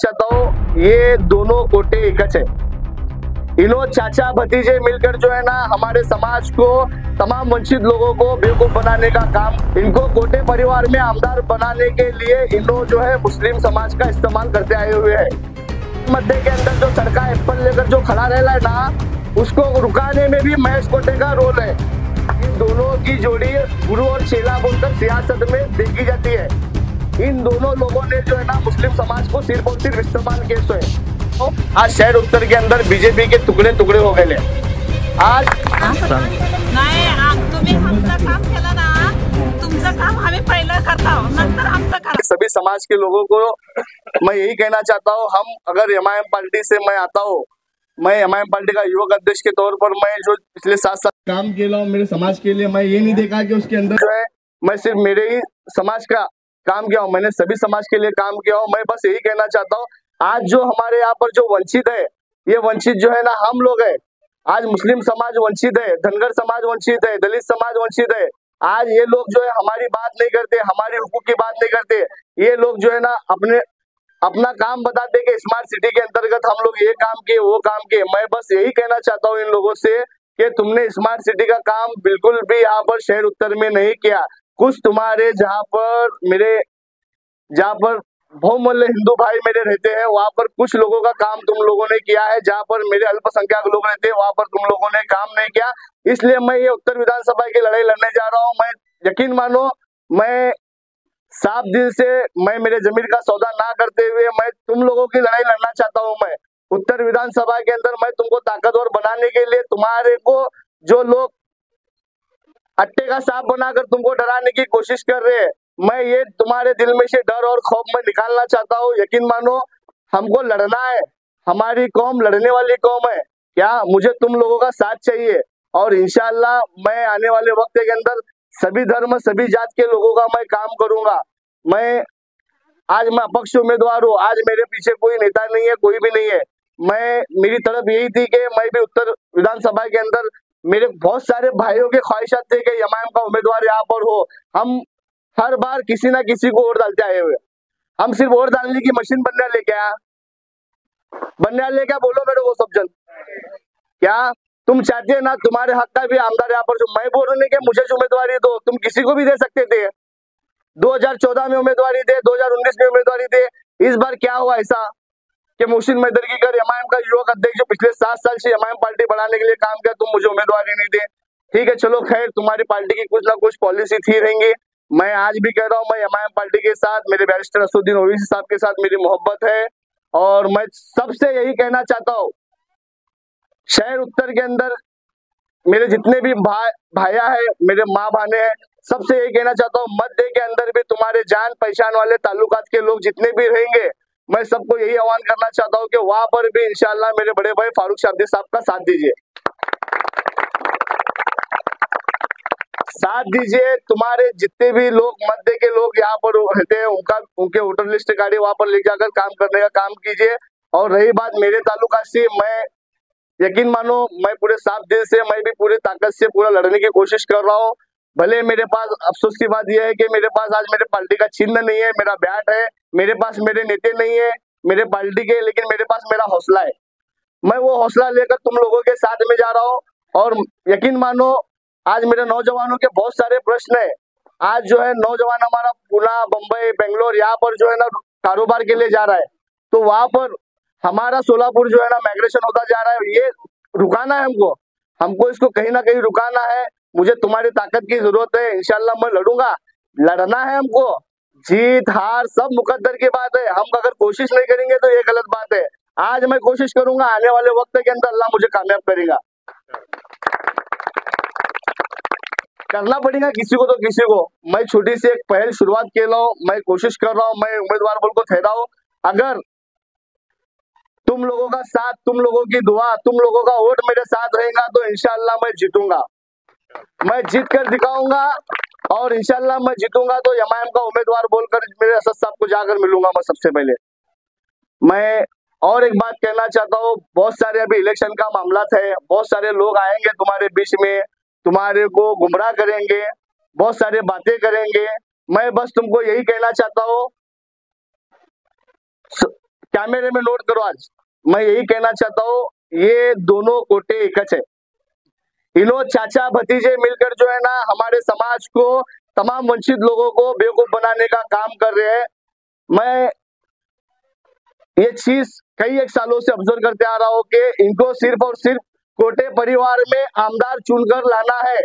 चाहता हूँ, ये दोनों कोटे एक है। इन्हों चाचा भतीजे मिलकर जो है ना हमारे समाज को, तमाम वंचित लोगों को बेवकूफ बनाने का काम, इनको कोटे परिवार में आमदार बनाने के लिए इन्हों जो है मुस्लिम समाज का इस्तेमाल करते आए हुए हैं। मध्य के अंदर जो सड़का एप्पल लेकर जो खड़ा रहना है ना, उसको रुकाने में भी महेश कोटे का रोल है। इन दोनों की जोड़ी गुरु और चेला बोलकर सियासत में देखी जाती है। इन दोनों लोगों ने जो है ना मुस्लिम समाज को सिर्फ और सिर्फ इस्तेमाल किए हुए। तो आज शहर उत्तर के अंदर बीजेपी के टुकड़े टुकड़े हो गए। आज नाही, तुम्ही आमचं काम केलं ना, तुमचं काम आम्ही पहिलं करतो, नंतर आमचं काम। सभी समाज के लोगों को मैं यही कहना चाहता हूँ, हम अगर एमआईएम पार्टी से मैं आता हूँ, मैं एमआईएम पार्टी का युवक अध्यक्ष के तौर पर मैं जो पिछले 7 साल काम किया हूँ मेरे समाज के लिए, मैं ये नहीं देखा कि उसके अंदर जो है मैं सिर्फ मेरे ही समाज का काम किया हूँ, मैंने सभी समाज के लिए काम किया हूँ। मैं बस यही कहना चाहता हूँ, आज जो हमारे यहाँ पर जो वंचित है, ये वंचित जो है ना हम लोग है। आज मुस्लिम समाज वंचित है, धनगर समाज वंचित है, दलित समाज वंचित है। आज ये लोग जो है हमारी बात नहीं करते, हमारी हुकूक की बात नहीं करते। ये लोग जो है ना अपना काम बताते कि स्मार्ट सिटी के अंतर्गत हम लोग ये काम किए, वो काम किए। मैं बस यही कहना चाहता हूँ इन लोगों से कि तुमने स्मार्ट सिटी का काम बिल्कुल भी यहाँ पर शहर उत्तर में नहीं किया। कुछ तुम्हारे जहाँ पर बहुमूल्य हिंदू भाई मेरे रहते हैं, वहां पर कुछ लोगों का काम तुम लोगों ने किया है। जहां पर मेरे अल्पसंख्यक लोग रहते हैं, वहां पर तुम लोगों ने काम नहीं किया। इसलिए मैं ये उत्तर विधानसभा की लड़ाई लड़ने जा रहा हूं। मैं यकीन मानो, मैं साफ दिल से, मैं मेरे जमीन का सौदा ना करते हुए मैं तुम लोगों की लड़ाई लड़ना चाहता हूं। मैं उत्तर विधानसभा के अंदर मैं तुमको ताकतवर बनाने के लिए, तुम्हारे को जो लोग अट्टे का सांप बनाकर तुमको डराने की कोशिश कर रहे हैं, मैं ये तुम्हारे दिल में से डर और खौफ मैं निकालना चाहता हूँ। यकीन मानो, हमको लड़ना है, हमारी कौम लड़ने वाली कौम है। क्या मुझे तुम लोगों का साथ चाहिए, और इंशाअल्लाह मैं आने वाले वक्त के अंदर सभी धर्म सभी जात के लोगों का मैं काम करूंगा। आज मैं अपक्ष उम्मीदवार हूँ, आज मेरे पीछे कोई नेता नहीं है, कोई भी नहीं है। मेरी तरफ यही थी कि मैं भी उत्तर विधानसभा के अंदर, मेरे बहुत सारे भाइयों के ख्वाहिशात थे कि एमआईएम का उम्मीदवार यहाँ पर हो। हम हर बार किसी ना किसी को वोट डालते आए हुए, हम सिर्फ वोट डालने की मशीन बनने लेके बोलो मेरे को सब जन। क्या तुम चाहते हैं ना तुम्हारे हक का भी आमदार यहाँ पर, जो मैं बोल रहा हूँ कि मुझे जो उम्मीदवारी दो, तुम किसी को भी दे सकते थे। 2014 में उम्मीदवारी दे, 2019 में उम्मीदवारी दे। इस बार क्या हुआ ऐसा कि मोहसिन मैदरगीकर एमआईएम का युवक अध्यक्ष जो पिछले 7 साल से एमआईएम पार्टी बढ़ाने के लिए काम किया, तुम मुझे उम्मीदवारी नहीं दे। ठीक है, चलो खैर, तुम्हारी पार्टी की कुछ ना कुछ पॉलिसी थी रहेंगी। मैं आज भी कह रहा हूँ, मैं एमआईएम पार्टी के साथ, मेरे बैरिस्टर असदुद्दीन ओवैसी साहब के साथ मेरी मोहब्बत है। और मैं सबसे यही कहना चाहता हूँ, शहर उत्तर के अंदर मेरे जितने भी भाइया है, मेरे माँ भाने हैं, सबसे यही कहना चाहता हूँ, मध्य के अंदर भी तुम्हारे जान पहचान वाले ताल्लुकात के लोग जितने भी रहेंगे, मैं सबको यही आह्वान करना चाहता हूँ कि वहां पर भी इंशाअल्लाह मेरे बड़े भाई फारूक शाब्दी साहब का साथ दीजिए। तुम्हारे जितने भी लोग मध्य के लोग यहाँ पर रहते हैं, उनके वोटर लिस्ट काढ़ी, वहां पर ले जाकर काम करने का काम कीजिए। और रही बात मेरे ताल्लुका से, मैं यकीन मानो, मैं पूरे साफ दिल से, मैं भी पूरे ताकत से पूरा लड़ने की कोशिश कर रहा हूँ। भले मेरे पास अफसोस की बात यह है कि मेरे पास आज मेरे पार्टी का चिन्ह नहीं है, मेरा बैट है, मेरे पास मेरे नेता नहीं है मेरे पार्टी के, लेकिन मेरे पास मेरा हौसला है। मैं वो हौसला लेकर तुम लोगों के साथ में जा रहा हूँ। और यकीन मानो, आज मेरे नौजवानों के बहुत सारे प्रश्न है। आज जो है नौजवान हमारा पुणे, बम्बई, बेंगलोर यहाँ पर जो है ना कारोबार के लिए जा रहा है, तो वहां पर हमारा सोलापुर जो है ना माइग्रेशन होता जा रहा है। ये रुकाना है हमको इसको कहीं ना कहीं रुकाना है। मुझे तुम्हारी ताकत की जरूरत है, इंशाल्लाह मैं लड़ूंगा। लड़ना है हमको, जीत हार सब मुकद्दर की बात है। हम अगर कोशिश नहीं करेंगे तो ये गलत बात है। आज मैं कोशिश करूंगा, आने वाले वक्त के अंदर अल्लाह मुझे कामयाब करेगा। करना पड़ेगा किसी को तो किसी को। मैं छोटी सी एक पहल शुरुआत के लो, मैं कोशिश कर रहा हूँ, मैं उम्मीदवार बोल को ठहरा हूँ। अगर तुम लोगों का साथ, तुम लोगों की दुआ, तुम लोगों का वोट मेरे साथ रहेगा तो इंशाअल्लाह मैं जीतूंगा, मैं जीत कर दिखाऊंगा। और इंशाअल्लाह मैं जीतूंगा तो एमआईएम का उम्मीदवार बोलकर मेरे असद साहब को जाकर मिलूंगा। मैं सबसे पहले मैं और एक बात कहना चाहता हूँ, बहुत सारे अभी इलेक्शन का मामला है, बहुत सारे लोग आएंगे तुम्हारे बीच में, तुम्हारे को गुमराह करेंगे, बहुत सारे बातें करेंगे। मैं बस तुमको यही कहना चाहता हूँ कैमरे में नोट करो। आज मैं यही कहना चाहता हूँ, ये दोनों कोटे एक है। इन्हों चाचा भतीजे मिलकर जो है ना हमारे समाज को, तमाम वंचित लोगों को बेवकूफ बनाने का काम कर रहे हैं। मैं ये चीज कई एक सालों से ऑब्जर्व करते आ रहा हूँ कि इनको सिर्फ और सिर्फ कोटे परिवार में आमदार चुनकर लाना है।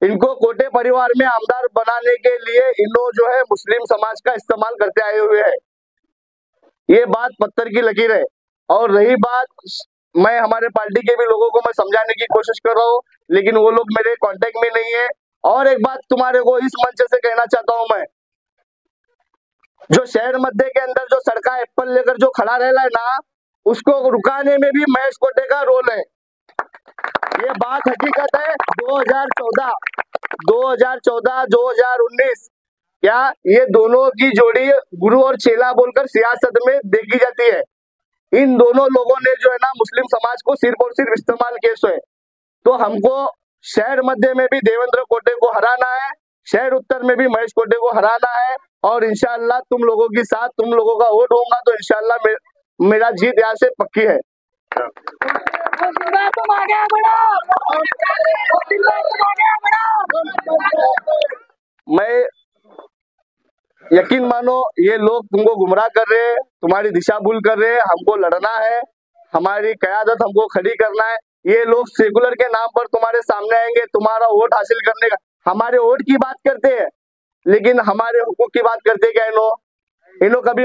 इनको कोटे परिवार में आमदार बनाने के लिए इन्हों जो है मुस्लिम समाज का इस्तेमाल करते आए हुए हैं। ये बात पत्थर की लकीर है। और रही बात, मैं हमारे पार्टी के भी लोगों को मैं समझाने की कोशिश कर रहा हूँ, लेकिन वो लोग मेरे कांटेक्ट में नहीं है। और एक बात तुम्हारे को इस मंच से कहना चाहता हूँ मैं, जो शहर मध्य के अंदर जो सड़का एप्पल लेकर जो खड़ा रहला है ना, उसको रुकाने में भी महेश कोटे का रोल है। ये बात हकीकत है। 2014, 2019 क्या ये दोनों की जोड़ी गुरु और चेला बोलकर सियासत में देखी जाती है। इन दोनों लोगों ने जो है ना मुस्लिम समाज को सिर्फ और सिर्फ इस्तेमाल किए सो है। तो हमको शहर मध्य में भी देवेंद्र कोटे को हराना है, शहर उत्तर में भी महेश कोटे को हराना है। और इंशाअल्लाह तुम लोगों के साथ, तुम लोगों का वोट होगा तो इंशाअल्लाह मेरा जीत यहाँ से पक्की है। मैं यकीन मानो, ये लोग तुमको गुमराह कर रहे हैं, तुम्हारी दिशा भूल कर रहे हैं। हमको लड़ना है, हमारी क़यादत हमको खड़ी करना है। ये लोग सेकुलर के नाम पर तुम्हारे सामने आएंगे, तुम्हारा वोट हासिल करने का, हमारे वोट की बात करते हैं, लेकिन हमारे हुकूक की बात करते क्या इन्हों कभी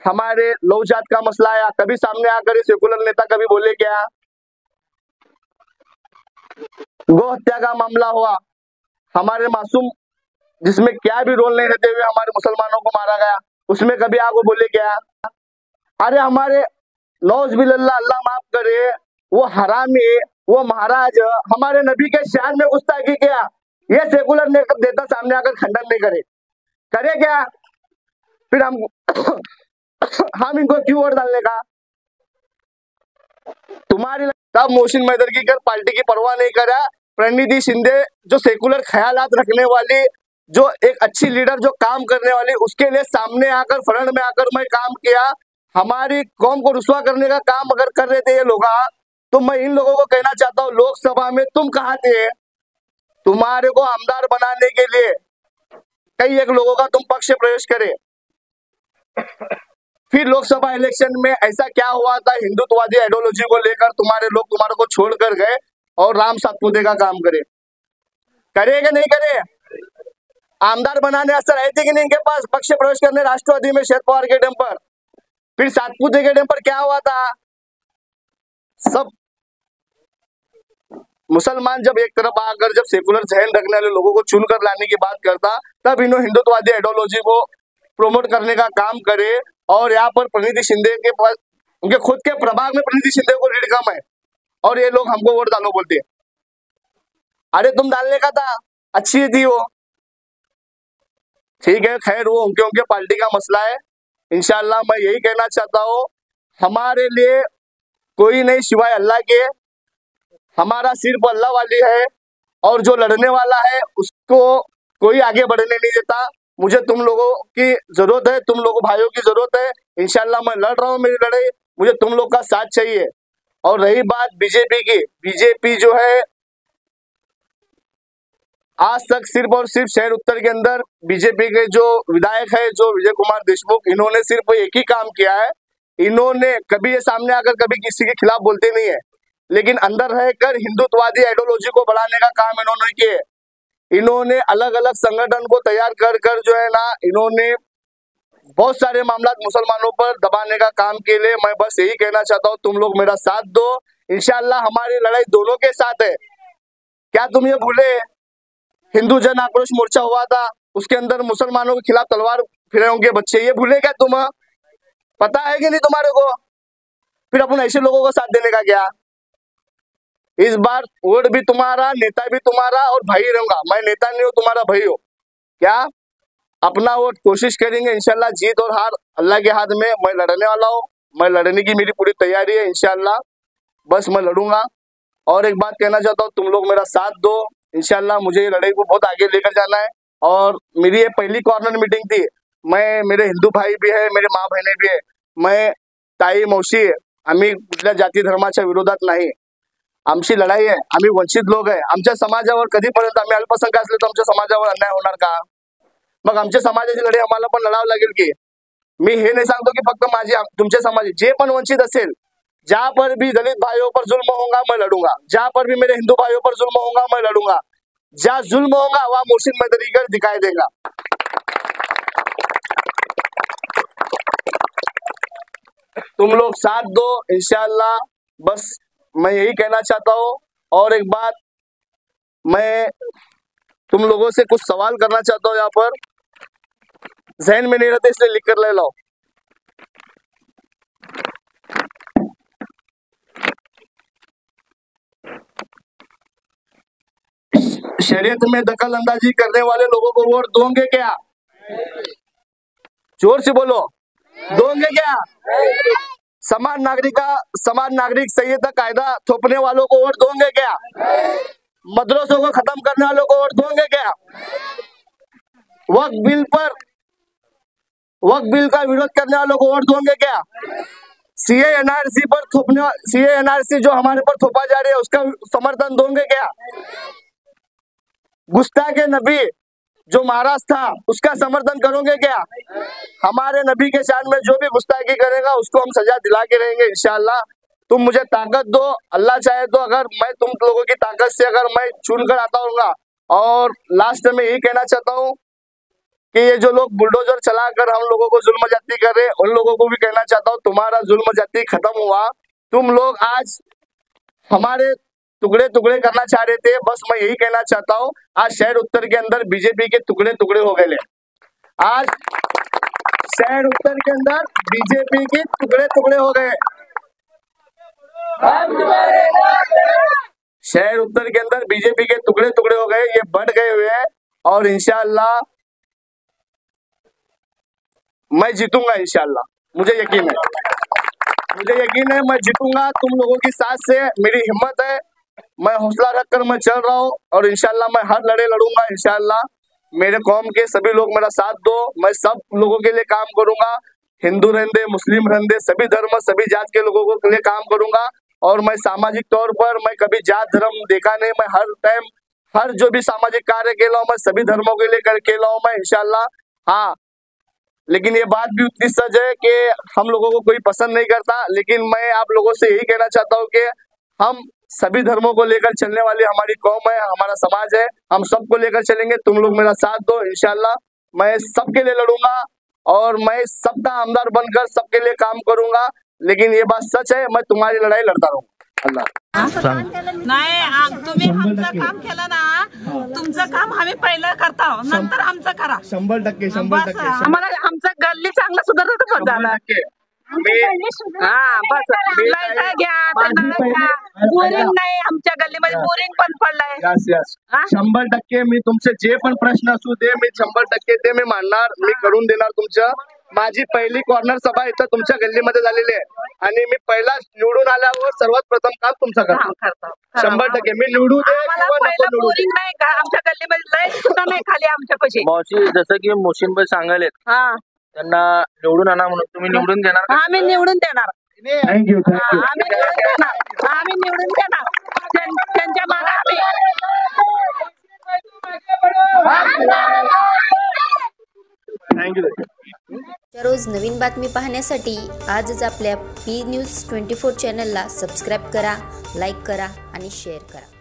हमारे लौ जात का मसला आया, कभी सामने आकर सेकुलर नेता कभी बोले क्या? गौ हत्या का मामला हुआ, हमारे मासूम जिसमें क्या भी रोल नहीं रहते हुए हमारे मुसलमानों को मारा गया, उसमें कभी आपको बोले क्या? अरे हमारे नौज़बिल्लाह, अल्लाह माफ करे, वो हरामी, वो महाराज हमारे नबी के शान में गुस्ताखी किया, ये सेकुलर नेता सामने आकर खंडन नहीं करे क्या? फिर हम इनको क्यों वोट डालने का? तुम्हारी तब मोहसिन मैदरकी कर पार्टी की परवाह नहीं करा, प्रणिधि शिंदे जो सेकुलर ख्यालात रखने वाली, जो एक अच्छी लीडर, जो काम करने वाली, उसके लिए सामने आकर फ्रंट में आकर मैं काम किया। हमारी कौम को रुसवा करने का काम अगर कर रहे थे ये लोग, तो मैं इन लोगों को कहना चाहता हूँ, लोकसभा में तुम कहाँ थे? तुम्हारे को आमदार बनाने के लिए कई एक लोगों का तुम पक्ष प्रवेश करे। फिर लोकसभा इलेक्शन में ऐसा क्या हुआ था, हिंदुत्ववादी आइडियोलॉजी को लेकर तुम्हारे लोग तुम्हारे को छोड़कर गए और राम सातपुते का काम करे कि नहीं करे? आमदार बनाने असर आए थे कि नहीं इनके पास पक्ष प्रवेश करने राष्ट्रवादी में शरद पवार के टाइम पर? फिर सातपुते के टाइम पर क्या हुआ था? सब मुसलमान जब एक तरफ आकर जब सेकुलर जहन रखने वाले लोगों को चुनकर लाने की बात करता, तब इन्हों हिंदुत्ववादी आइडियोलॉजी को प्रोमोट करने का काम करे। और यहाँ पर प्रणिधि शिंदे के पास, उनके खुद के प्रभाग में प्रणिधि शिंदे को लीड कम है, और ये लोग हमको वोट डालो बोलते हैं। अरे तुम डालने का था, अच्छी थी वो, ठीक है, खैर वो उनके पार्टी का मसला है। इंशाअल्लाह मैं यही कहना चाहता हूँ, हमारे लिए कोई नहीं सिवाय अल्लाह के, हमारा सिर्फ अल्लाह वाली है, और जो लड़ने वाला है उसको कोई आगे बढ़ने नहीं देता। मुझे तुम लोगों की जरूरत है, तुम लोगों भाइयों की जरूरत है। इंशाअल्लाह मैं लड़ रहा हूँ, मेरी लड़ाई, मुझे तुम लोग का साथ चाहिए। और रही बात बीजेपी की, बीजेपी जो है आज तक सिर्फ और सिर्फ शहर उत्तर के अंदर बीजेपी के जो विधायक है, जो विजय कुमार देशमुख, इन्होंने सिर्फ एक ही काम किया है। इन्होंने कभी ये सामने आकर कभी किसी के खिलाफ बोलते नहीं है, लेकिन अंदर रहकर हिंदुत्ववादी आइडियोलॉजी को बढ़ाने का काम इन्होंने किया। इन्होंने अलग अलग संगठन को तैयार कर कर जो है ना, इन्होंने बहुत सारे मामला मुसलमानों पर दबाने का काम के लिए। मैं बस यही कहना चाहता हूँ, तुम लोग मेरा साथ दो, इंशाअल्लाह हमारी लड़ाई दोनों के साथ है। क्या तुम ये भूले, हिंदू जन आक्रोश मोर्चा हुआ था, उसके अंदर मुसलमानों के खिलाफ तलवार फिरे होंगे बच्चे, ये भूले क्या तुम? पता है कि नहीं तुम्हारे को? फिर अपन ऐसे लोगों को साथ देने का क्या? इस बार वोट भी तुम्हारा, नेता भी तुम्हारा, और भाई रहूंगा मैं, नेता नहीं हूँ, तुम्हारा भाई हो। क्या अपना वोट कोशिश करेंगे, इंशाल्लाह जीत और हार अल्लाह के हाथ में। मैं लड़ने वाला हूँ, मैं लड़ने की मेरी पूरी तैयारी है, इंशाल्लाह बस मैं लड़ूंगा। और एक बात कहना चाहता हूँ, तुम लोग मेरा साथ दो, इंशाल्लाह मुझे ये लड़ाई को बहुत आगे लेकर जाना है। और मेरी ये पहली कॉर्नर मीटिंग थी, मैं, मेरे हिंदू भाई भी है, मेरे माँ बहनें भी है, मैं ताई मावशी, आम्ही कुठल्या जाती धर्माच्या विरोधात नाही. आमची लढाई आहे, आम्ही वंचित लोक आहे. आमच्या समाजावर कधीपर्यंत आम्ही अल्पसंख्याक असले तर आमच्या समाजावर अन्याय होणार का? मग आमच्या समाजाची लढाई आम्हाला पण लढावं लागेल की. मी हे नहीं सांगतो कि फक्त माझी तुमचे समाज जे पण वंचित असेल, जहाँ पर भी दलित भाइयों पर जुल्म होगा मैं लड़ूंगा, जहाँ पर भी मेरे हिंदू भाइयों पर जुल्म होगा मैं लड़ूंगा. जहाँ जुल्म होगा वहाँ मोहसिन मैदनी कर दिखाई देगा. तुम लोग साथ दो इंशाअल्लाह. बस मैं यही कहना चाहता हूँ. और एक बात, मैं तुम लोगों से कुछ सवाल करना चाहता हूँ. यहाँ पर जहन में नहीं रहते इसलिए लिख कर ले लो. शरीयत में दखल अंदाजी करने वाले लोगों को वोट दोगे क्या? जोर से बोलो, दोगे क्या? समान नागरिक संहिता कायदा थोपने वालों को वोट दोगे क्या? मदरसों को खत्म करने वालों को वोट दोगे क्या? वक्फ बिल का विरोध करने वालों को वोट दोगे क्या? सीए एनआरसी जो हमारे पर थोपा जा रही है उसका समर्थन दोगे क्या? गुस्ताखे नबी जो महाराज था उसका समर्थन करोगे क्या? हमारे नबी के शान में जो भी गुस्ताखी करेगा उसको हम सजा दिला के रहेंगे इंशाअल्लाह. तुम मुझे ताकत दो, अल्लाह चाहे तो अगर मैं तुम लोगों की ताकत से अगर मैं चुनकर आता हूँगा. और लास्ट में यही कहना चाहता हूँ कि ये जो लोग बुलडोजर चलाकर हम लोगों को जुल्म जाती कर रहे, उन लोगों को भी कहना चाहता हूँ तुम्हारा जुल्म जाती खत्म हुआ. तुम लोग आज हमारे टुकड़े टुकड़े करना चाह रहे थे. बस मैं यही कहना चाहता हूँ, आज शहर उत्तर के अंदर बीजेपी के टुकड़े टुकड़े हो गए. आज शहर उत्तर के अंदर बीजेपी के टुकड़े टुकड़े हो गए. शहर उत्तर के अंदर बीजेपी के टुकड़े टुकड़े हो गए, ये बढ़ गए हुए हैं. और इंशाअल्लाह मैं जीतूंगा इंशाअल्लाह. मुझे यकीन है मैं जीतूंगा. तुम लोगों की साथ से मेरी हिम्मत है, मैं हौसला रखकर मैं चल रहा हूँ. और इंशाअल्लाह मैं हर लड़ाई लड़ूंगा इंशाअल्लाह. मेरे कौम के सभी लोग मेरा साथ दो, मैं सब लोगों के लिए काम करूंगा. हिंदू रहंदे, मुस्लिम रहंदे, सभी धर्म सभी जात के लोगों के लिए काम करूंगा. और मैं सामाजिक तौर पर मैं कभी जात धर्म देखा नहीं. मैं हर टाइम हर जो भी सामाजिक कार्य केला हूँ मैं सभी धर्मों के लिए कर केला हूँ मैं इंशाअल्लाह. हाँ, लेकिन ये बात भी उतनी सच है कि हम लोगों को कोई पसंद नहीं करता. लेकिन मैं आप लोगों से यही कहना चाहता हूँ कि हम सभी धर्मों को लेकर चलने वाली हमारी कौम है, हमारा समाज है. हम सबको लेकर चलेंगे. तुम लोग मेरा साथ दो इंशाअल्लाह. मैं सबके लिए लड़ूंगा और मैं सबका आमदार बनकर सबके लिए काम करूंगा. लेकिन ये बात सच है, मैं तुम्हारी लढाई लढता रहूंगा. अल्लाह नाही, तुम्ही आमचं काम केलं ना, तुमचं काम आम्ही पहिलं करतो, नंतर आमचं करा. 100% आम्हाला आमचं गल्ली चांगलं सुधारत पण झालं. बस लाईट घ्या, बोरिंग नाही आमच्या गल्लीमध्ये, बोरिंग पण पडलाय. 100% मी तुमचे जे पण प्रश्न असू दे मी 100% ते मी मांडणार, मी करून देणार तुमचं. माझी पहिली कॉर्नर सभा इथं तुमच्या गल्लीमध्ये झालेली आहे आणि मी पहिला निवडून आल्यावर सर्वात प्रथम काम तुमचं करतो. 100% मी निवडू दे किंवा नको निवडू दे. नाही का आमच्या गल्लीमध्ये लाईट सुद्धा नाही खाली आमच्या पैसे. मावशी, जसं की मोशीनबाई सांगाले त्यांना निवडून आणा म्हणून तुम्ही निवडून देणार? आम्ही निवडून देणार. थँक्यू. आम्ही निवडून देणार. त्यांच्या मागे थँक्यू. रोज नवीन बातमी पाहण्यासाठी आजच आपल्या P News 24 चॅनलला सबस्क्राईब करा, लाईक करा आणि शेअर करा.